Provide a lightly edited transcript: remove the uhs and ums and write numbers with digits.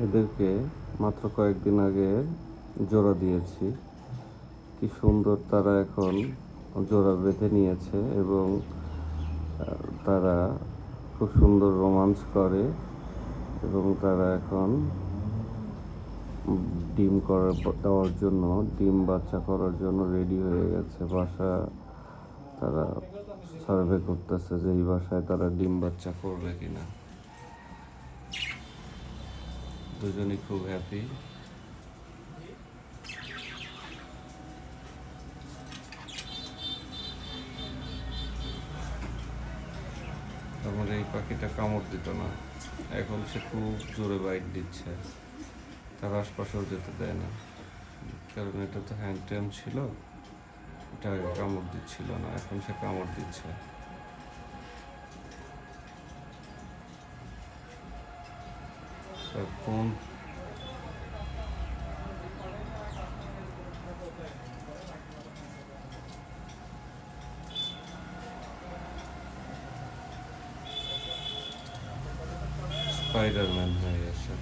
এদেরকে মাত্র কয়েকদিন আগে জোড়া দিয়েছি। কি সুন্দর তারা এখন জোড়া বেঁধে নিয়েছে এবং তারা খুব সুন্দর রোমান্স করে এবং তারা এখন ডিম দেওয়ার জন্য, ডিম বাচ্চা করার জন্য রেডি হয়ে গেছে। বাসা তারা সার্ভে করতেছে যে এই বাসায় তারা ডিম বাচ্চা করবে কিনা। দুজনই খুব হ্যাপি। তারপরে এই পাখিটা কামড় দিত না, এখন সে খুব জোরে বাইট দিচ্ছে, তার আশপাশেও যেতে দেয় না, কারণ এটা তো হ্যান্ড ট্যাম ছিল, এটা আগে কামড় দিচ্ছিল না, এখন সে কামড় দিচ্ছে। কোন স্পাইডারম্যান হয়ে গেছে।